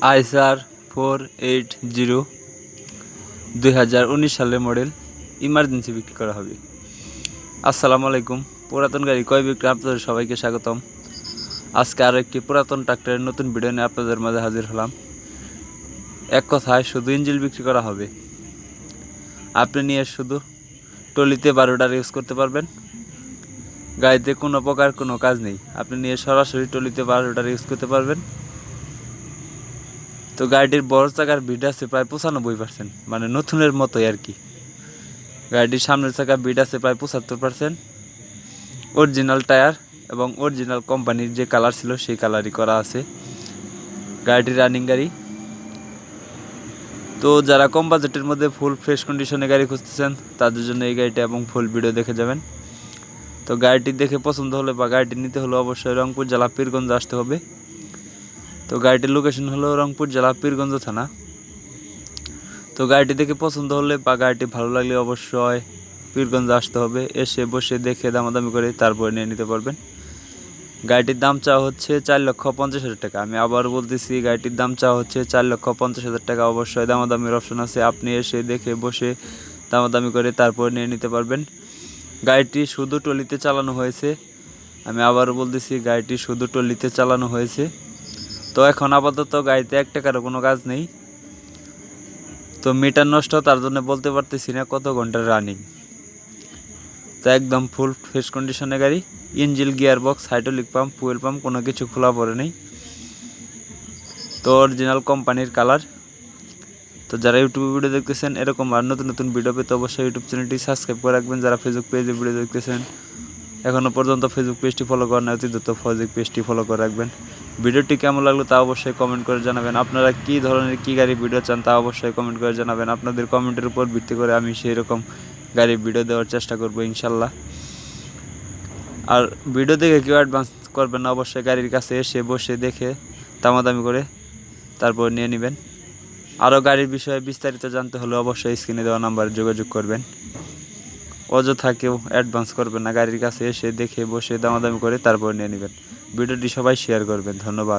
আইসার 480 2019 সালের model emergency বিক্রি করা হবে। আসসালামু আলাইকুম, পুরাতন গাড়ি ক্রয় বিক্রয় আপনাদের সবাইকে স্বাগতম। আজকে আরও একটি পুরাতন ট্রাক্টরের নতুন ভিডিও নিয়ে আপনাদের মাঝে হাজির হলাম। এক কথায় শুধু ইঞ্জিন বিক্রি করা হবে। আপনি নিয়ে শুধু টলিতে 12টার ইউজ করতে পারবেন। গাড়িতে কোনো প্রকার কোনো কাজ নেই, আপনি নিয়ে সরাসরি টলিতে 12টার ইউজ করতে পারবেন। তো গাড়িটির বড় চাকার বিট আছে প্রায় 95%, মানে নতুনের মতোই আর কি। গাড়িটির সামনের চাকা বিট আছে প্রায় 75%। অরিজিনাল টায়ার এবং অরিজিনাল কোম্পানির যে কালার ছিল সেই কালারই করা আছে। গাড়িটি রানিং গাড়ি। তো যারা কম বাজেটের মধ্যে ফুল ফ্রেশ কন্ডিশনে গাড়ি খুঁজতেছেন তাদের জন্য এই গাড়িটা এবং ফুল ভিডিও দেখে যাবেন। তো গাড়িটি দেখে পছন্দ হলে বা গাড়িটি নিতে হলে অবশ্যই রংপুর জেলা পীরগঞ্জ আসতে হবে। তো গাড়িটির লোকেশন হলো রংপুর জেলা পীরগঞ্জ থানা। তো গাড়িটি দেখে পছন্দ হলে বা গাড়িটি ভালো লাগলে অবশ্যই পীরগঞ্জ আসতে হবে। এসে বসে দেখে দামাদামি করে তারপরে নিয়ে নিতে পারবেন। গাড়িটির দাম চাওয়া হচ্ছে 4,50,000 টাকা। আমি আবার বলতেছি, গাড়িটির দাম চাওয়া হচ্ছে 4,50,000 টাকা। অবশ্যই দামাদামির অপশন আছে, আপনি এসে দেখে বসে দামাদামি করে তারপরে নিয়ে নিতে পারবেন। গাড়িটি শুধু টলিতে চালানো হয়েছে। আমি আবারও বলতেছি, গাড়িটি শুধু টলিতে চালানো হয়েছে। তো এখন আপাতত গাড়িতে 1 টাকারও কোনো কাজ নেই। তো মিটার নষ্ট, তার জন্য বলতে পারতেছি না কত ঘন্টার রানিং। তো একদম ফুল ফ্রেশ কন্ডিশনে গাড়ি। Engine, gear box, hydraulic pump, fuel pump কোনো কিছু খোলা পড়ে নেই। তো অরিজিনাল কোম্পানির কালার। তো যারা ইউটিউবে ভিডিও দেখতেছেন এরকম আর নতুন নতুন ভিডিও পেতে অবশ্যই ইউটিউব চ্যানেলটি সাবস্ক্রাইব করে রাখবেন। যারা ফেসবুক পেজে ভিডিও দেখতেছেন এখনও পর্যন্ত ফেসবুক পেজটি ফলো করেন না, অতি দ্রুত ফেসবুক পেজটি ফলো করে রাখবেন। ভিডিওটি কেমন লাগলো তা অবশ্যই কমেন্ট করে জানাবেন। আপনারা কী ধরনের কী গাড়ির ভিডিও চান তা অবশ্যই কমেন্ট করে জানাবেন। আপনাদের কমেন্টের উপর ভিত্তি করে আমি সেই রকম গাড়ির ভিডিও দেওয়ার চেষ্টা করব ইনশাল্লাহ। আর ভিডিও দেখে কেউ অ্যাডভান্স করবেন না, অবশ্যই গাড়ির কাছে এসে বসে দেখে দামাদামি করে তারপর নিয়ে নেবেন। আরও গাড়ির বিষয়ে বিস্তারিত জানতে হলে অবশ্যই স্ক্রিনে দেওয়া নাম্বারে যোগাযোগ করবেন। অযথা কেউ অ্যাডভান্স করবেন না, গাড়ির কাছে এসে দেখে বসে দামাদামি করে তারপর নিয়ে নেবেন। ভিডিওটি সবাই শেয়ার করবেন। ধন্যবাদ।